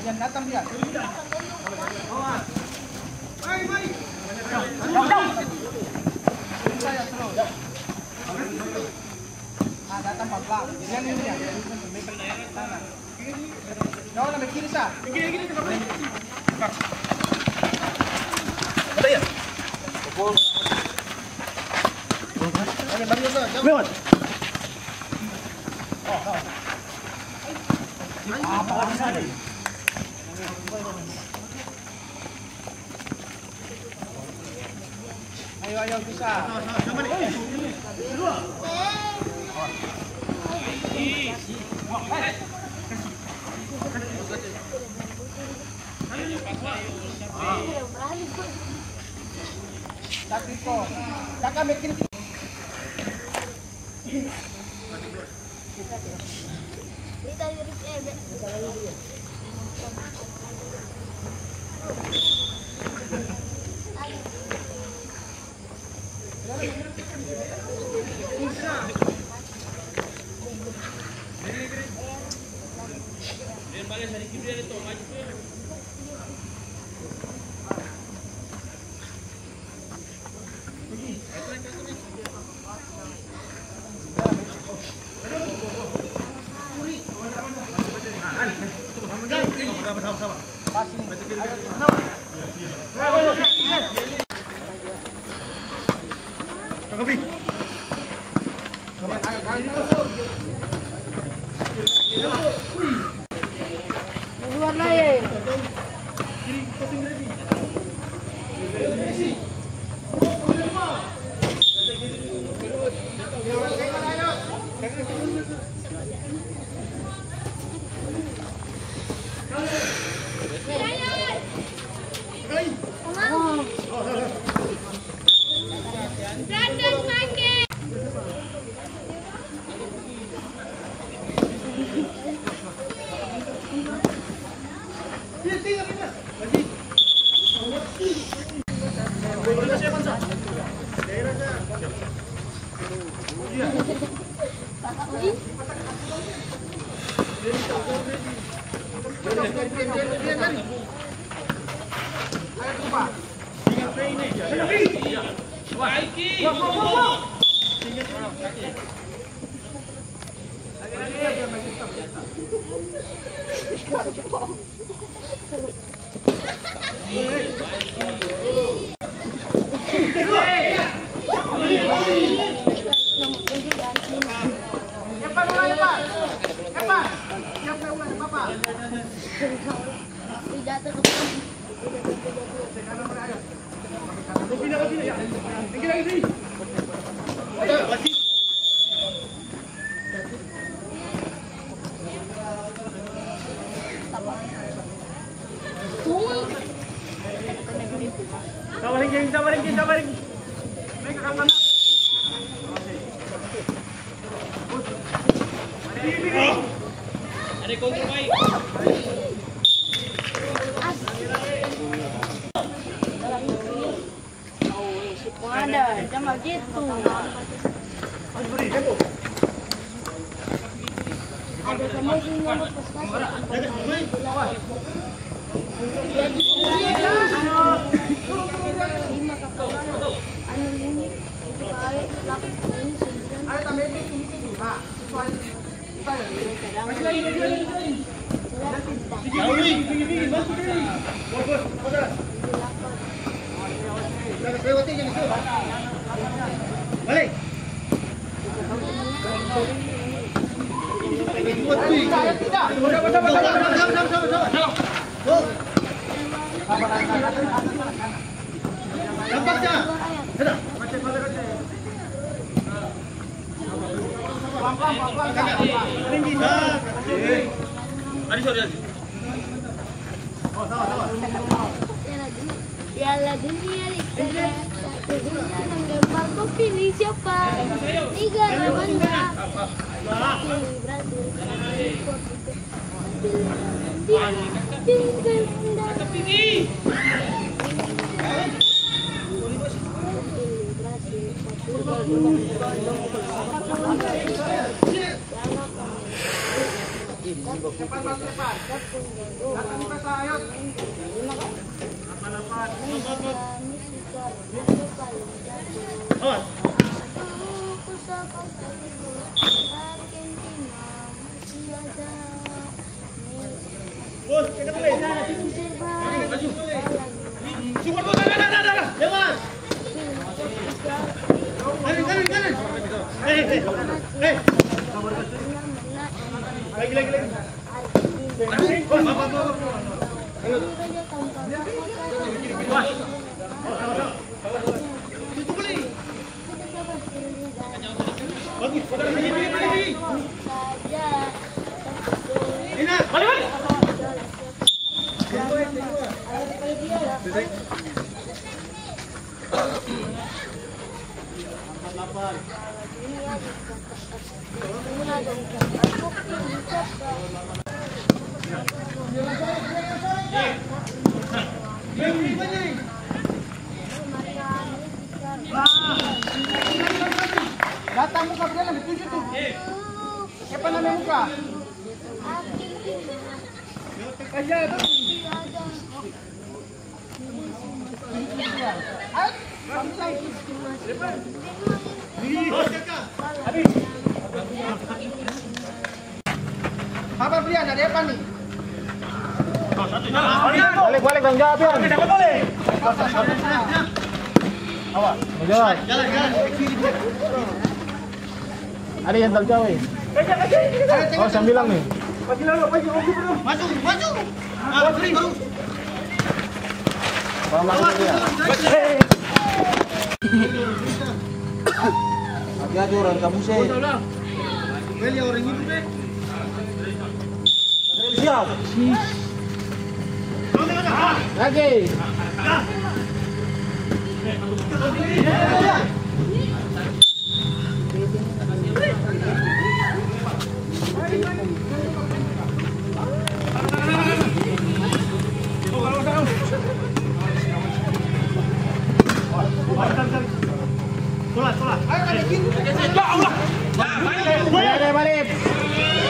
Yang datang dia. Datang pelan. Yang ini ya. Kau nak kiri sah. Kiri. Ada ya? Ada bagi sah. Lewat. Apa lagi sana? Ayo bisa. Sama ni. Dua. Takiko. Kakak mikir. Sabarin. Mereka akan mana? Ada kontrol baik. Ada, jangan gitu. Ada sama sini yang balik. Tidak. Piala dunia Liga menggemar kau pilih siapa? Tiga namanya. Pilih Brazil. Datang muka dia lebih tujuh tuh. Siapa nama muka? Aja. Apa Brian? Ada apa nih? Balik Bang, jawab ya. Boleh. Awak. Jalan. Jalan. Ada yang tak jawab. Oh, saya bilang nih. Maju. Ah, beri baru. Hati-hati orang kamu sih. Beli orang itu deh. Siap. Lagi. Balik.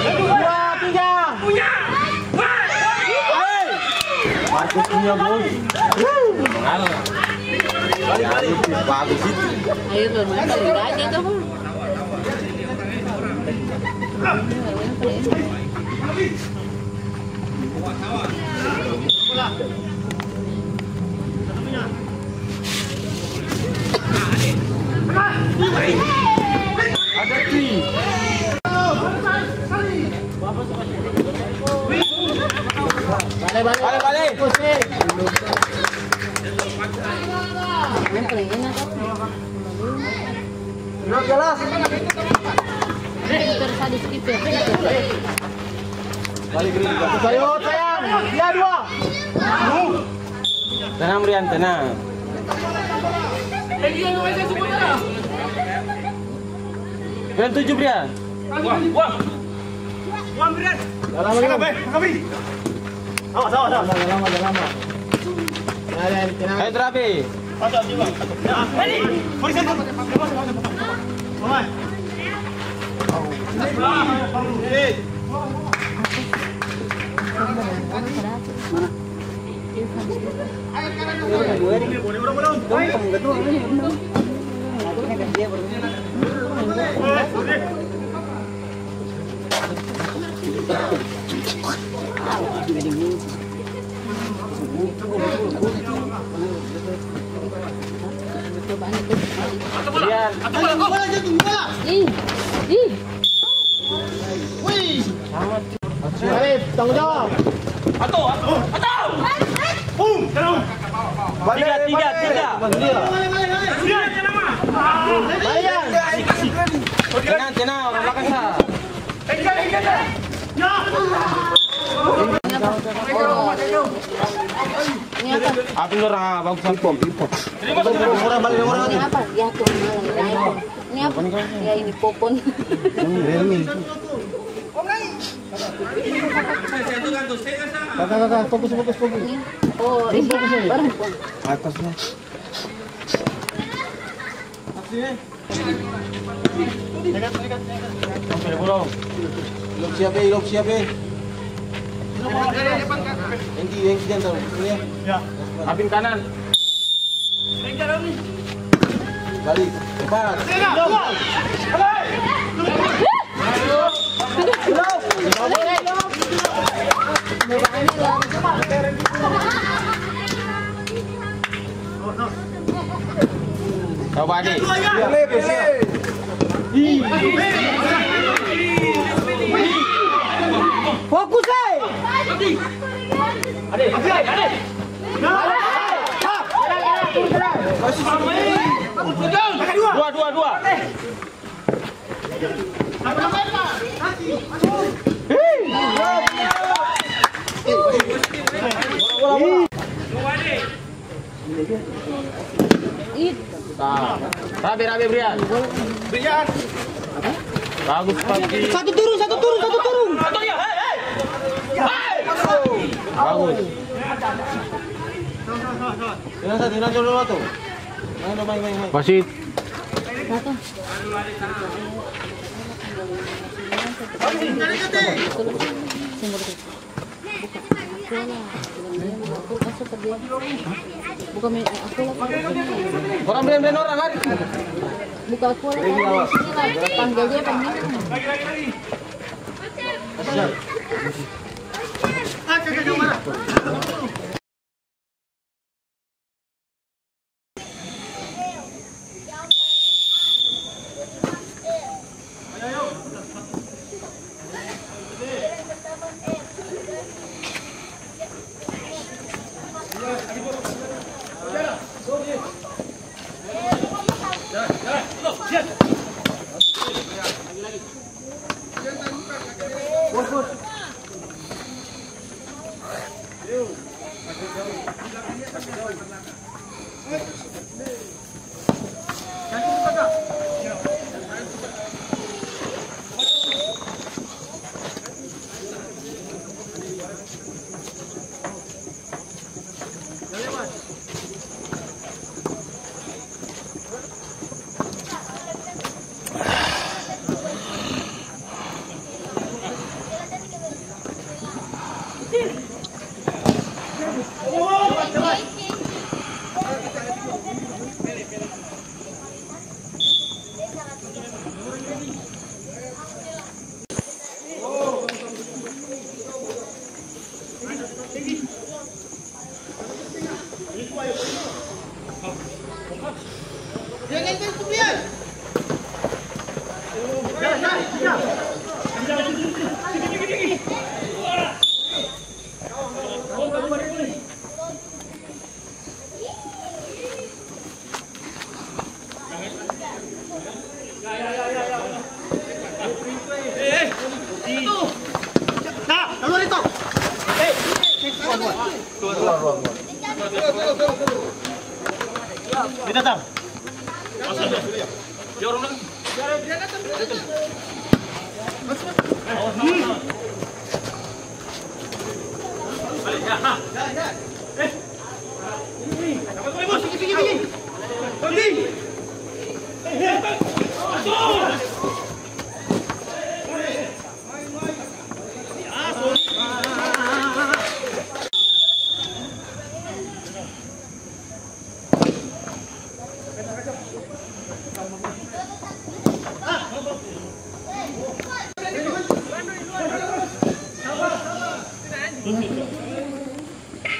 2, 3. Punya. Markus punya bos. Balik bagus itu. Ayo bermain balik aja kamu. Ada ti. Balik. Pusing. Yang paling enak apa? Udah jelas. Terus ada skip ya. Balik Rin. Sayang. Dia 2. Tenang Brian, tenang. Brian 7 Brian. Wan Brian. Dalam lagi. Kami. Awas. Lama. Ayo terapi. Ready. Polisi. Mulai. Arif, tanggung jawab. Atau. Boom. Tiga. Bayan. Cina, orang belakang sa. Ini apa? Ating orang bagus pom. Orang balik orang. Ini apa? Ya tuh malam. Ini apa? Ya ini popon. Kakak, fokus. Ini. Oh, ini barang. Atasnya. Ilok siap eh. Yang jangan tahu. Ya. Apin kanan. Balik. Cepat. Coba nih. Fokus eh. Dua. Rabi Brian. Bagus pagi. Satu turun. Bagus. Jangan satu. Main. Wasit. Buka aku lah. Orang Brian orang hari. Buka aku lah. Panggil dia panggil. Datang.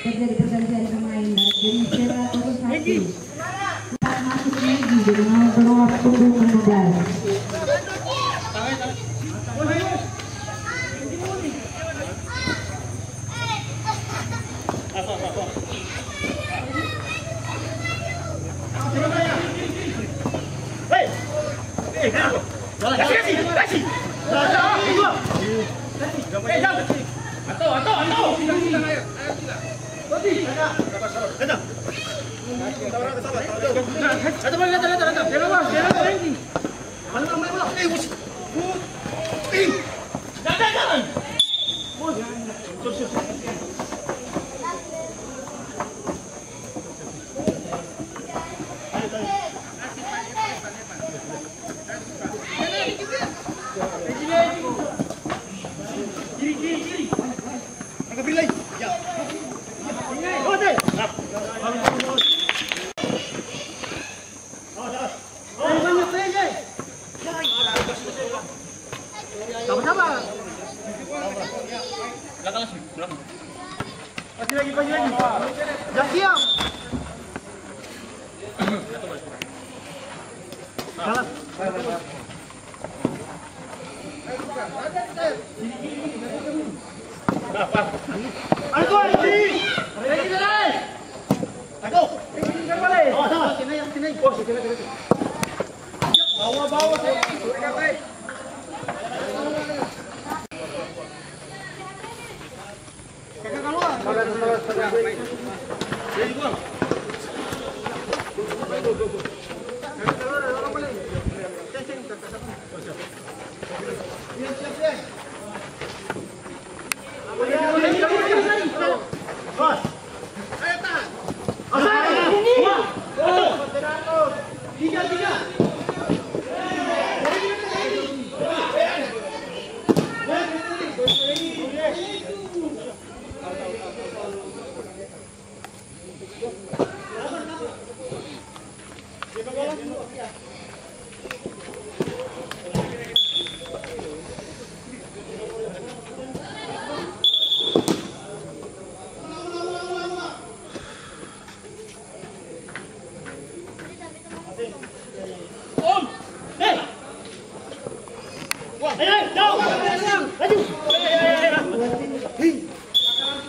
Terjadi pergantian pemain dari tim Sera 01. Masuk lagi dengan nomor punggung 16. Hey, jam. Atau. Silang ayo. Silang. Bodi. Ada. Sabar. Ada. Dia lawan ini. Mana. Jangan. Kiri. Angkat bilai. Ya. Oh, deh. Sama-sama. Belakang. Pagi lagi. Jangan diam. Jalan. Ayo, sini. Bawa.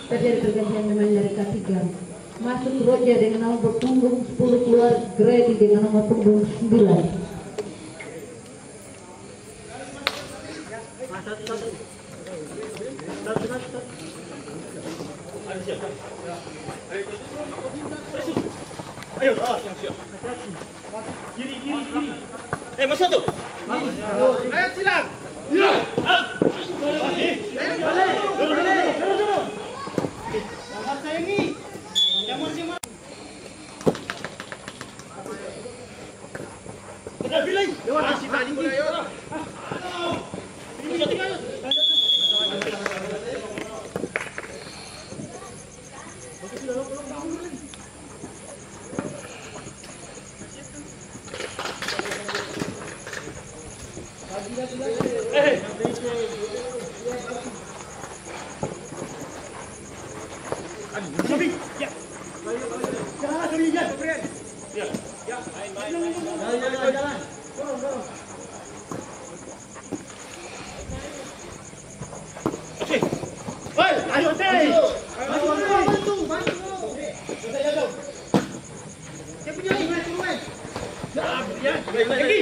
Terjadi pergantian pemain dari K3. Masuk Roja dengan nomor punggung 10, keluar Grady dengan nomor punggung 9. Ayo, siap. Kiri. Masuk tu. Ayo silang. Ya. Dorong. Gambar saya ni. Jangan simak. Sudah pilih. Lewat si tadi ni. Ini tinggal. Jalan. Dorong. Okey. Hei, ayo teh. Bantu. Kita jaga. Dia punya main. Ya, lagi.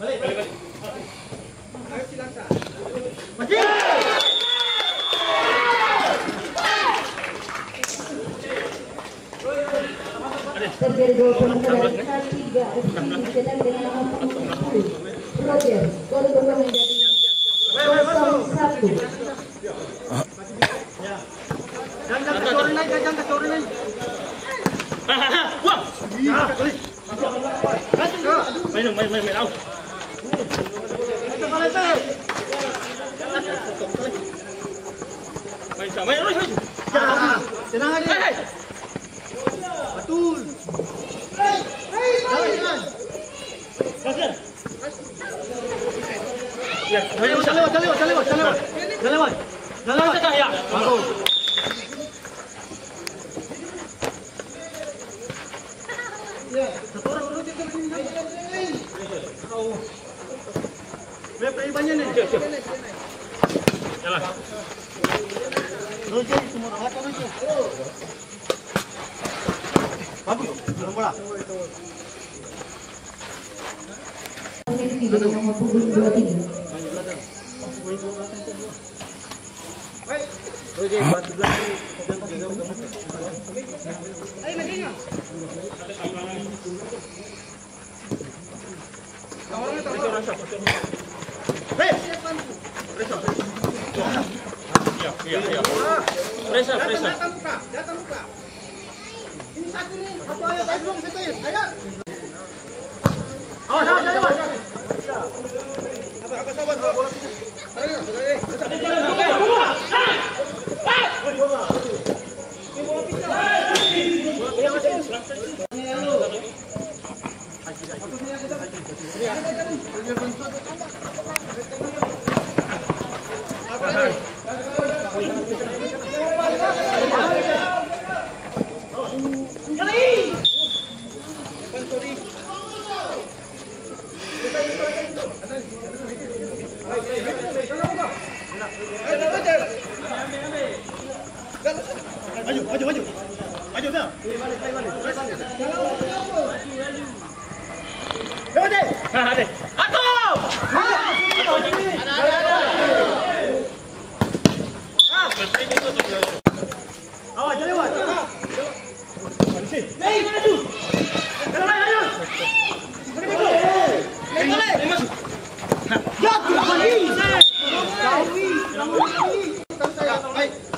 Balik. Ayo silakan. Maju. Terjadi gol penalti dari K3 FC dicetak dengan nomor punggung 10. Roger, gol kedua menjadi 0-1. Jangan kecorin lagi. Wah. Main out. Main. Tenang aja. Betul. Jalan. Ya, jalan lewat. Ya. Bagus. Ya, satu orang dulu kita begini. Tahu. Berapa banyak ni? Posisi dari nomor punggung 23. Presa. Datang buka. Ini satu nih, satu ayo, ayo. Oh, jangan. Apa sabar, bola. Maju dah. Ada. Awas, jangan lewat. Hei, maju. Ayo. Masuk.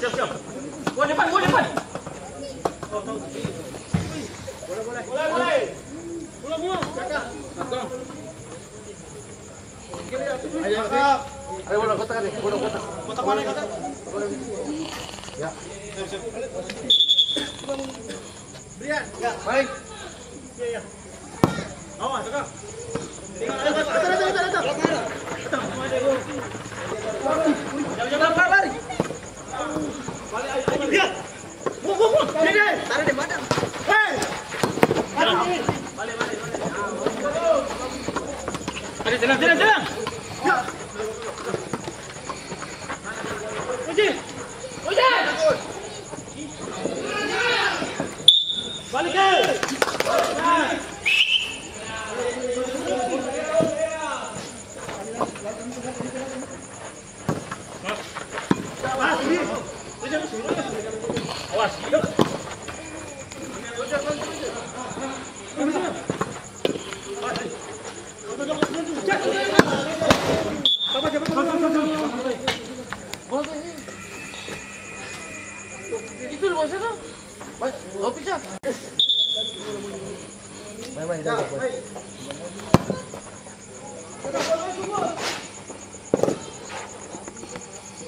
Ya, siap. Gua depan. Boleh. Kakak. Ayo bola kotak nih, bola kotak. Kotak mana kakak? Ya. Siap. Brian, ya. Baik. Iya. Awas, kakak. Jangan lari. Balik ayo. Lihat. Bung. Sini. Tarik di badan. Hei. Balik. Ada jalan. Ya. Uji. Balik ke. Awas. Itu lu masa tuh? Oh, bisa. Main.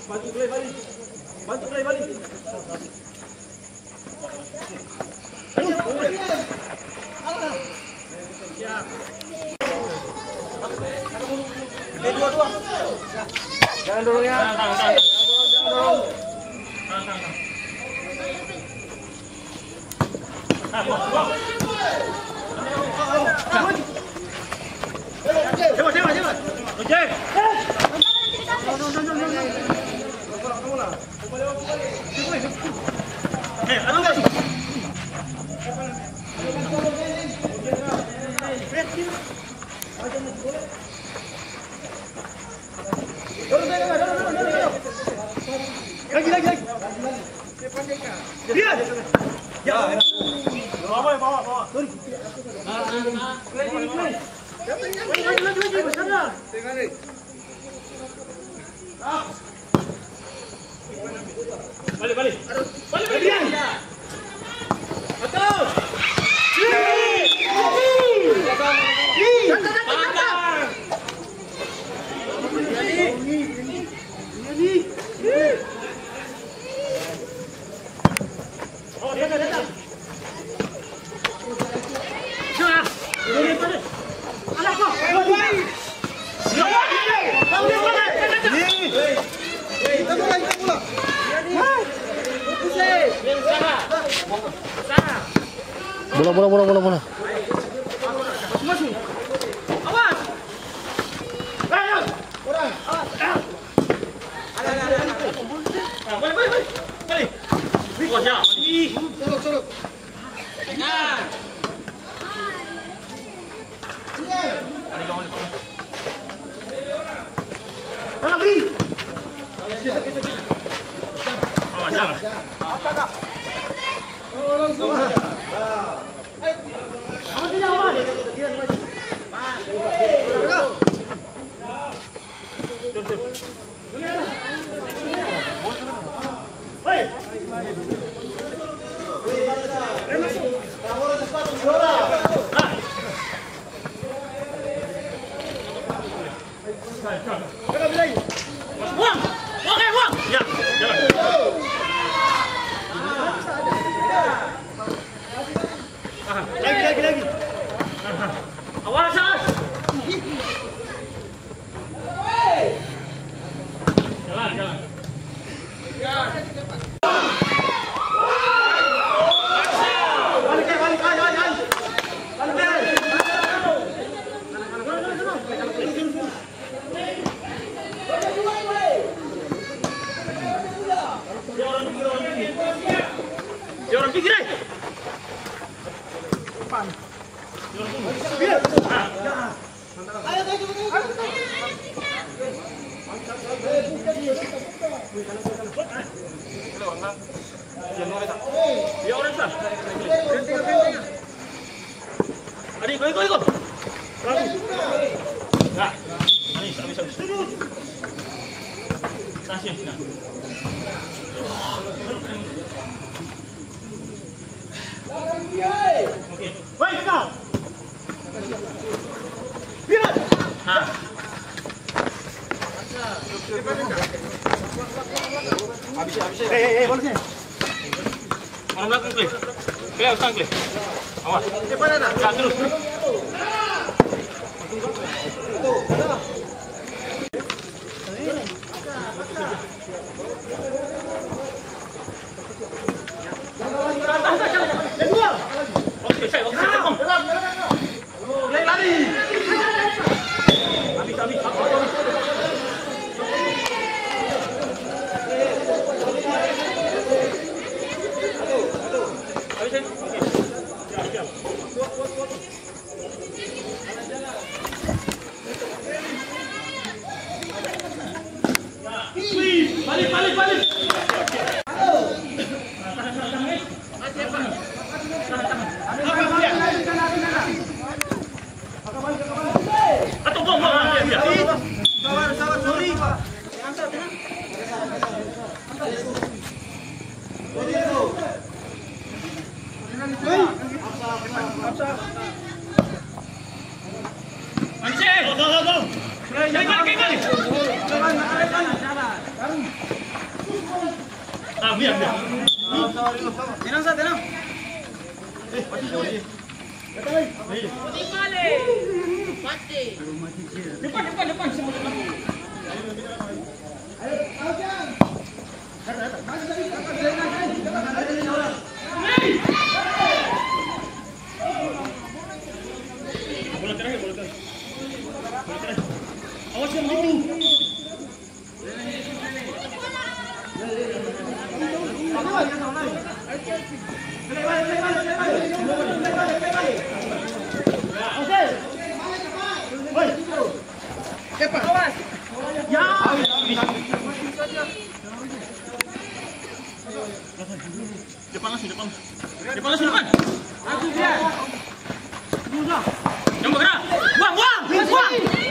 Bantu play balik. Dua. Jangan dorong ya. Jangan dorong. Cepat. Ojek. Lagi. Lihat. Ya. Bawa. Turun. Lagi. Sana. Balik. Betul. Oh, dia datang. Bola. Masuk. Awas. Ayo. Orang. Awas. Ada. Buang!